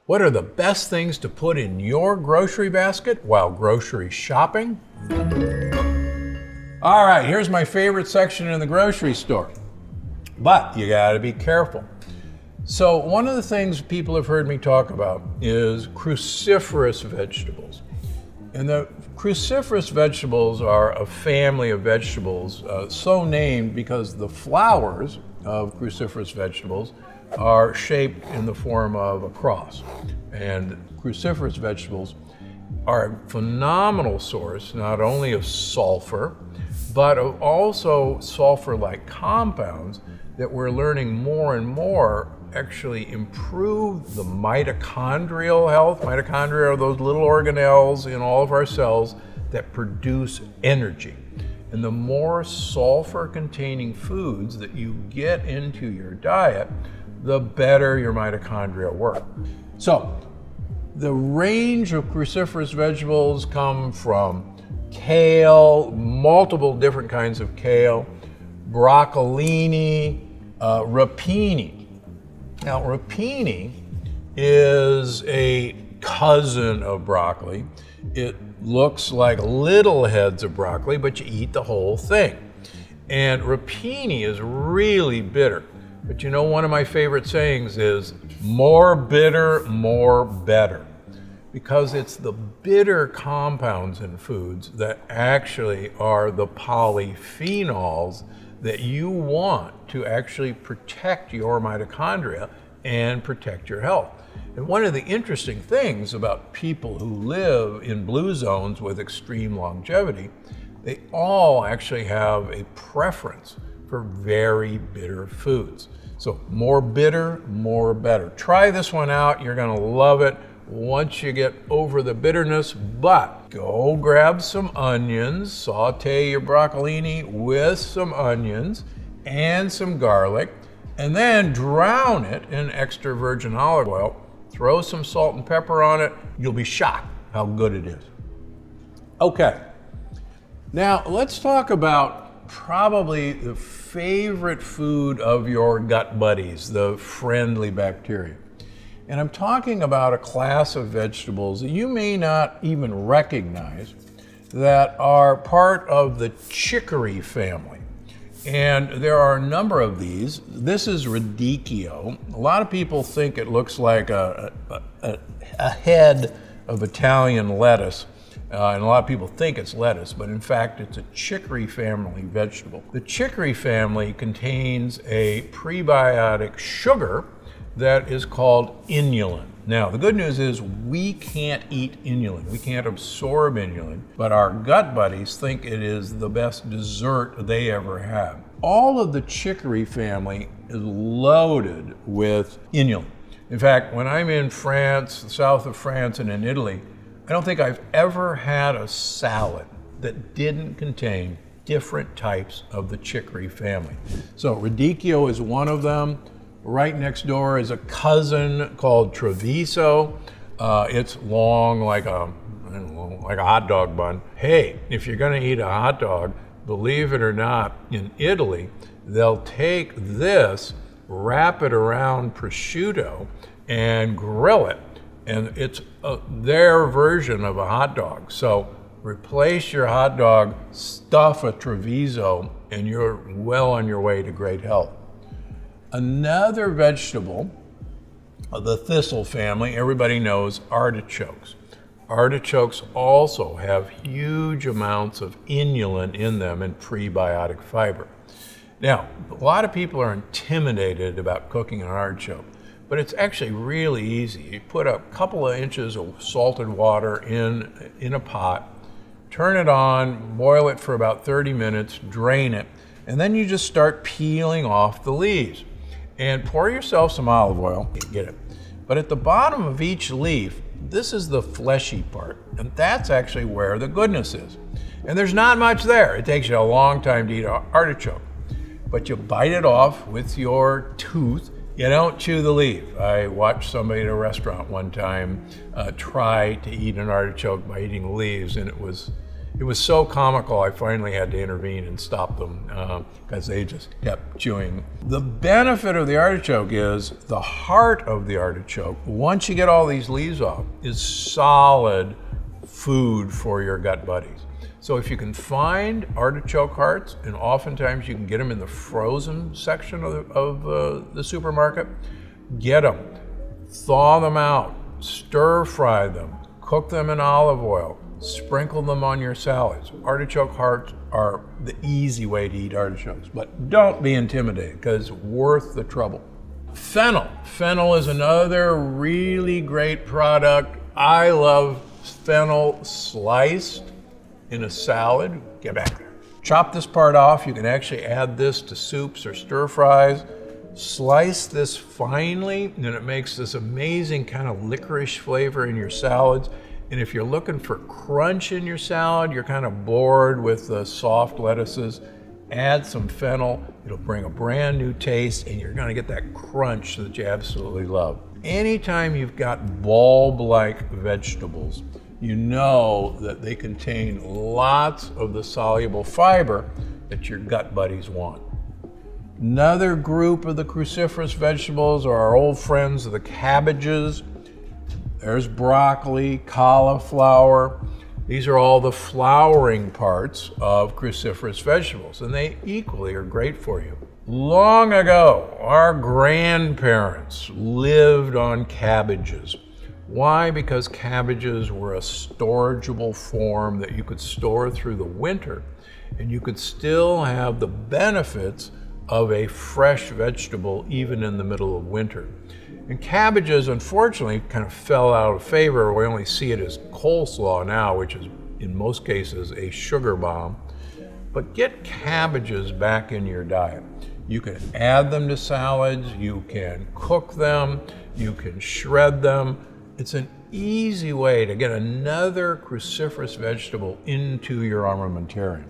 What are the best things to put in your grocery basket while grocery shopping? All right, here's my favorite section in the grocery store. But you gotta be careful. So one of the things people have heard me talk about is cruciferous vegetables. And the cruciferous vegetables are a family of vegetables so named because the flowers of cruciferous vegetables are shaped in the form of a cross. And cruciferous vegetables are a phenomenal source not only of sulfur, but of also sulfur-like compounds that we're learning more and more actually improve the mitochondrial health. Mitochondria are those little organelles in all of our cells that produce energy. And the more sulfur-containing foods that you get into your diet, the better your mitochondria work. So, the range of cruciferous vegetables come from kale, multiple different kinds of kale, broccolini, rapini. Now, rapini is a cousin of broccoli. It looks like little heads of broccoli, but you eat the whole thing. And rapini is really bitter. But you know, one of my favorite sayings is, more bitter, more better. Because it's the bitter compounds in foods that actually are the polyphenols that you want to actually protect your mitochondria and protect your health. And one of the interesting things about people who live in blue zones with extreme longevity, they all actually have a preference for very bitter foods. So more bitter, more better. Try this one out, you're gonna love it once you get over the bitterness, but go grab some onions, saute your broccolini with some onions and some garlic, and then drown it in extra virgin olive oil. Throw some salt and pepper on it. You'll be shocked how good it is. Okay, now let's talk about probably the favorite food of your gut buddies, the friendly bacteria. And I'm talking about a class of vegetables that you may not even recognize that are part of the chicory family. And there are a number of these. This is Radicchio. A lot of people think it looks like a head of Italian lettuce. And a lot of people think it's lettuce, but in fact it's a chicory family vegetable. The chicory family contains a prebiotic sugar that is called inulin. Now, the good news is we can't eat inulin. We can't absorb inulin, but our gut buddies think it is the best dessert they ever have. All of the chicory family is loaded with inulin. In fact, when I'm in France, the south of France and in Italy, I don't think I've ever had a salad that didn't contain different types of the chicory family. So Radicchio is one of them. Right next door is a cousin called Treviso. It's long like a hot dog bun. Hey, if you're gonna eat a hot dog, believe it or not, in Italy, they'll take this, wrap it around prosciutto, and grill it. And it's their version of a hot dog. So replace your hot dog, stuff a Treviso, and you're well on your way to great health. Another vegetable of the thistle family, everybody knows artichokes. Artichokes also have huge amounts of inulin in them and prebiotic fiber. Now, a lot of people are intimidated about cooking an artichoke, but it's actually really easy. You put a couple of inches of salted water in a pot, turn it on, boil it for about 30 minutes, drain it, and then you just start peeling off the leaves. And pour yourself some olive oil, get it. But at the bottom of each leaf, this is the fleshy part, and that's actually where the goodness is. And there's not much there. It takes you a long time to eat an artichoke. But you bite it off with your tooth. You don't chew the leaf. I watched somebody at a restaurant one time try to eat an artichoke by eating the leaves, and It was so comical, I finally had to intervene and stop them because they just kept chewing. The benefit of the artichoke is the heart of the artichoke, once you get all these leaves off, is solid food for your gut buddies. So if you can find artichoke hearts, and oftentimes you can get them in the frozen section of the supermarket, get them, thaw them out, stir fry them, cook them in olive oil, sprinkle them on your salads. Artichoke hearts are the easy way to eat artichokes, but don't be intimidated because worth the trouble. Fennel. Fennel is another really great product. I love fennel sliced in a salad. Get back there. Chop this part off. You can actually add this to soups or stir fries. Slice this finely, and it makes this amazing kind of licorice flavor in your salads. And if you're looking for crunch in your salad, you're kind of bored with the soft lettuces, add some fennel. It'll bring a brand new taste, and you're gonna get that crunch that you absolutely love. Anytime you've got bulb-like vegetables, you know that they contain lots of the soluble fiber that your gut buddies want. Another group of the cruciferous vegetables are our old friends, the cabbages. There's broccoli, cauliflower. These are all the flowering parts of cruciferous vegetables, and they equally are great for you. Long ago, our grandparents lived on cabbages. Why? Because cabbages were a storageable form that you could store through the winter, and you could still have the benefits of a fresh vegetable even in the middle of winter. And cabbages, unfortunately, kind of fell out of favor. We only see it as coleslaw now, which is in most cases a sugar bomb. But get cabbages back in your diet. You can add them to salads, you can cook them, you can shred them. It's an easy way to get another cruciferous vegetable into your armamentarium.